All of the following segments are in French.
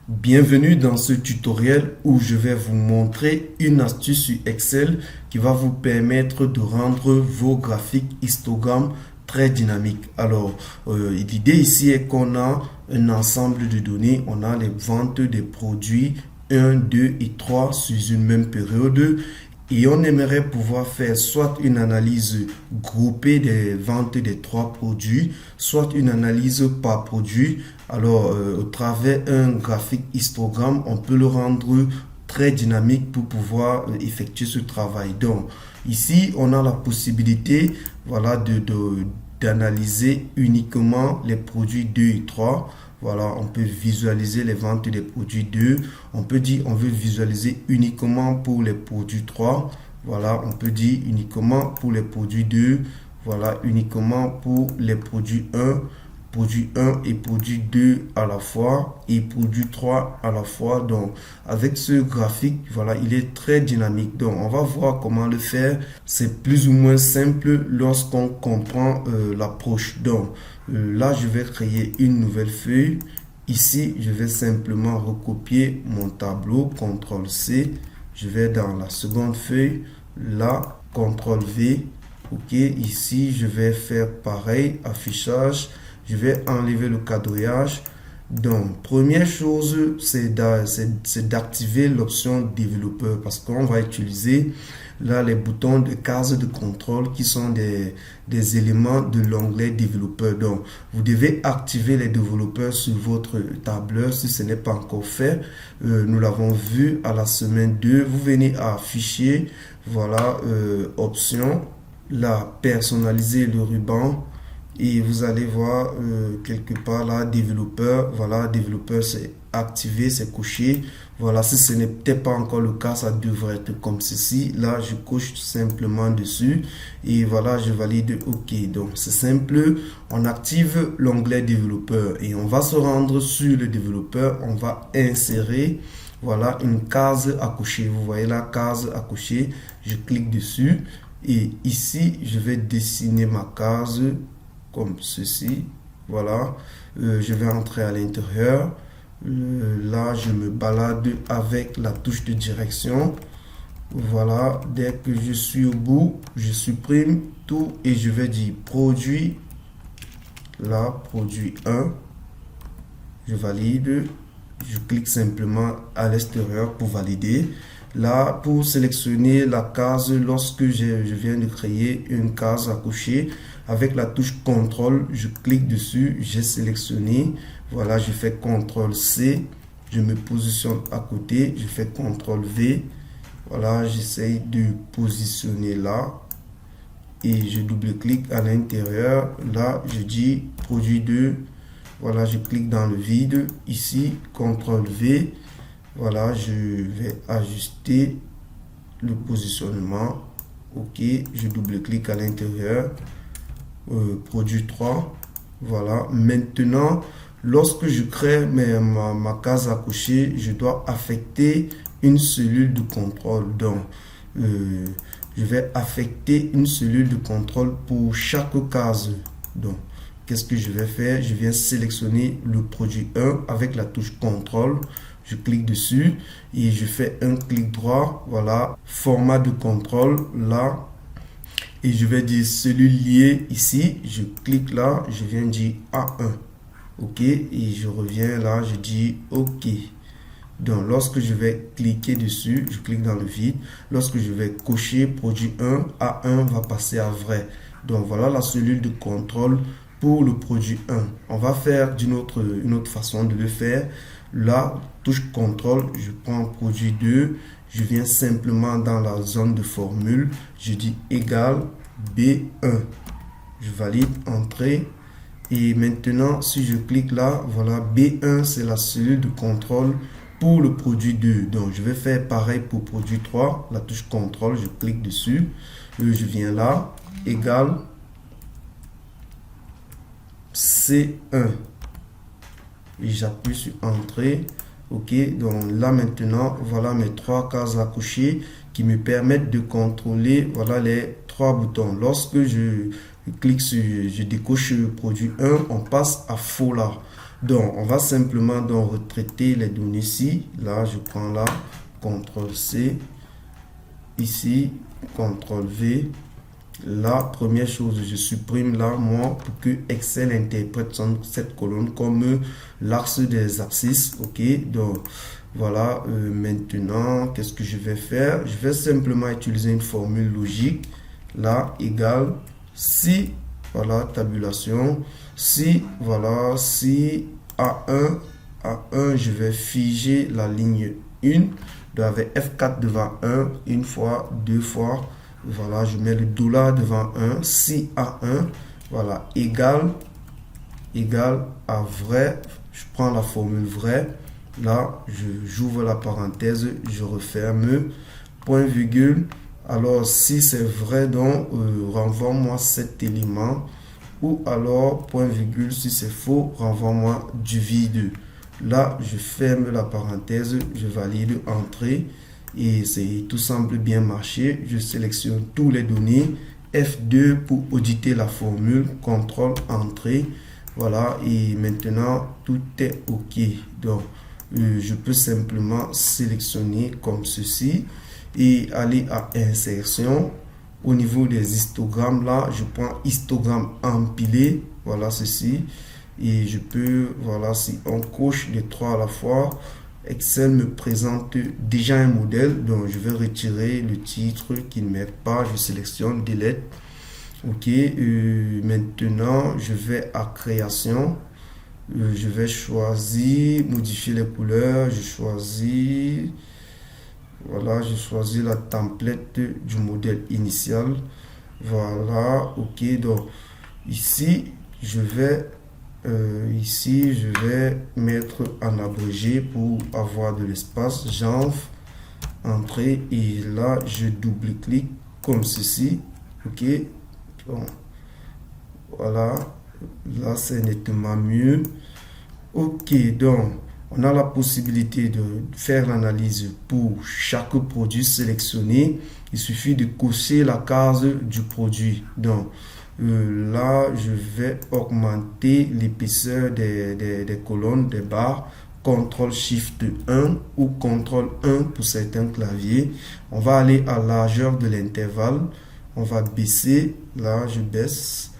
Bienvenue dans ce tutoriel où je vais vous montrer une astuce sur Excel qui va vous permettre de rendre vos graphiques histogrammes très dynamiques. Alors, l'idée ici est qu'on a un ensemble de données, on a les ventes des produits 1, 2 et 3 sur une même période. Et on aimerait pouvoir faire soit une analyse groupée des ventes des trois produits, soit une analyse par produit. Alors, au travers un graphique histogramme, on peut le rendre très dynamique pour pouvoir effectuer ce travail. Donc, ici, on a la possibilité, voilà, d'analyser uniquement les produits 2 et 3. Voilà, on peut visualiser les ventes des produits 2. On peut dire on veut visualiser uniquement pour les produits 3. Voilà, on peut dire uniquement pour les produits 2. Voilà, uniquement pour les produits 1. Produit 1 et produit 2 à la fois et produit 3 à la fois. Donc, avec ce graphique, voilà, il est très dynamique. Donc, on va voir comment le faire. C'est plus ou moins simple lorsqu'on comprend l'approche. Donc, là, je vais créer une nouvelle feuille. Ici, je vais simplement recopier mon tableau, CTRL-C. Je vais dans la seconde feuille. Là, CTRL-V. OK, ici, je vais faire pareil, affichage. Je vais enlever le quadrillage. Donc, première chose, c'est d'activer l'option développeur parce qu'on va utiliser là les boutons de case de contrôle qui sont des éléments de l'onglet développeur. Donc, vous devez activer les développeurs sur votre tableur si ce n'est pas encore fait. Nous l'avons vu à la semaine 2. Vous venez à Fichier, voilà, Options, là, personnaliser le ruban. Et vous allez voir quelque part là, développeur, voilà, développeur c'est activé, c'est coché. Voilà, si ce n'était pas encore le cas, ça devrait être comme ceci. Là, je coche simplement dessus et voilà, je valide OK. Donc, c'est simple. On active l'onglet développeur et on va se rendre sur le développeur. On va insérer, voilà, une case à cocher. Vous voyez la case à cocher. Je clique dessus et ici, je vais dessiner ma case comme ceci. Voilà, je vais entrer à l'intérieur. Là, je me balade avec la touche de direction. Voilà, dès que je suis au bout, je supprime tout et je vais dire produit. Là, produit 1. Je valide. Je clique simplement à l'extérieur pour valider. Là, pour sélectionner la case, lorsque je viens de créer une case à cocher, avec la touche CTRL, je clique dessus, j'ai sélectionné. Voilà, je fais CTRL-C, je me positionne à côté, je fais CTRL-V. Voilà, j'essaye de positionner là et je double-clique à l'intérieur. Là, je dis produit 2. Voilà, je clique dans le vide. Ici, CTRL-V. Voilà, je vais ajuster le positionnement. OK, je double-clique à l'intérieur. Produit 3. Voilà, maintenant, lorsque je crée ma case à cocher, je dois affecter une cellule de contrôle. Donc, je vais affecter une cellule de contrôle pour chaque case. Donc, qu'est-ce que je vais faire? Je viens sélectionner le produit 1 avec la touche CTRL. Je clique dessus et je fais un clic droit. Voilà, format de contrôle là. Et je vais dire cellule liée ici. Je clique là. Je viens dire A1. OK. Et je reviens là. Je dis OK. Donc, lorsque je vais cliquer dessus, je clique dans le vide. Lorsque je vais cocher produit 1, A1 va passer à vrai. Donc, voilà la cellule de contrôle pour le produit 1. On va faire une autre façon de le faire. Là, touche CTRL, je prends produit 2. Je viens simplement dans la zone de formule. Je dis égal B1. Je valide, entrée. Et maintenant, si je clique là, voilà, B1, c'est la cellule de contrôle pour le produit 2. Donc, je vais faire pareil pour produit 3. La touche CTRL, je clique dessus. Je viens là, égal C1. Et j'appuie sur entrée. OK, donc là maintenant, voilà mes trois cases à cocher qui me permettent de contrôler, voilà, les trois boutons. Lorsque je clique sur, je décoche le produit 1, on passe à faux là. Donc, on va simplement donc retraiter les données ici. Là, je prends là, CTRL-C. Ici, CTRL-V. La première chose, je supprime là, moi, pour que Excel interprète cette colonne comme l'axe des abscisses. OK, donc voilà. Maintenant, qu'est-ce que je vais faire? Je vais simplement utiliser une formule logique. Là, égale si, voilà, tabulation. Si, voilà, si A1, je vais figer la ligne 1. Donc avec F4 devant 1, une fois, deux fois. Voilà, je mets le dollar devant 1. Si A1, voilà, égale à vrai. Je prends la formule vrai. Là, j'ouvre la parenthèse, je referme. Point virgule. Alors, si c'est vrai, donc, renvoie-moi cet élément. Ou alors, point virgule, si c'est faux, renvoie-moi du vide. Là, je ferme la parenthèse, je valide entrée. Et tout semble bien marcher. Je sélectionne tous les données. F2 pour auditer la formule. CTRL entrée. Voilà. Et maintenant, tout est OK. Donc, je peux simplement sélectionner comme ceci. Et aller à insertion. Au niveau des histogrammes, là, je prends histogramme empilé. Voilà ceci. Et je peux, voilà, si on coche les trois à la fois, Excel me présente déjà un modèle. Donc, je vais retirer le titre qui ne m'aide pas. Je sélectionne Delete. OK. Maintenant, je vais à création. Je vais choisir modifier les couleurs. Je choisis, voilà, je choisis la template du modèle initial. Voilà. OK. Donc, ici, je vais mettre en abrégé pour avoir de l'espace. J'entre, entrée, et là, je double-clique comme ceci. OK. Bon. Voilà. Là, c'est nettement mieux. OK. Donc, on a la possibilité de faire l'analyse pour chaque produit sélectionné. Il suffit de cocher la case du produit. Donc, là, je vais augmenter l'épaisseur des colonnes, des barres. CTRL-SHIFT-1 ou CTRL-1 pour certains claviers. On va aller à largeur de l'intervalle. On va baisser. Là, je baisse.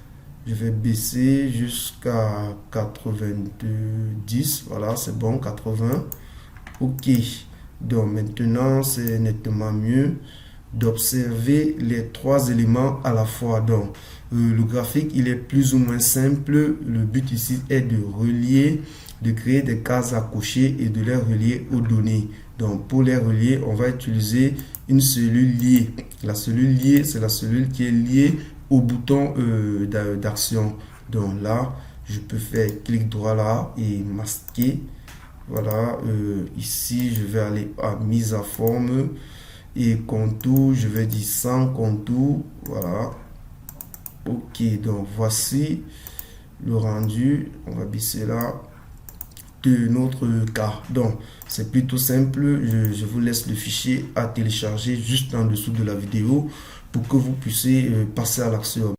Je vais baisser jusqu'à 90. Voilà, c'est bon, 80. OK. Donc, maintenant, c'est nettement mieux d'observer les trois éléments à la fois. Donc, le graphique, il est plus ou moins simple. Le but ici est de relier, de créer des cases à cocher et de les relier aux données. Donc, pour les relier, on va utiliser une cellule liée. La cellule liée, c'est la cellule qui est liée au bouton d'action. Donc là, je peux faire clic droit là et masquer. Voilà, ici, je vais aller à mise à forme et contour. Je vais dire sans contour. Voilà. OK, donc voici le rendu. On va baisser là de notre cas. Donc, c'est plutôt simple. Je vous laisse le fichier à télécharger juste en dessous de la vidéo pour que vous puissiez passer à l'action.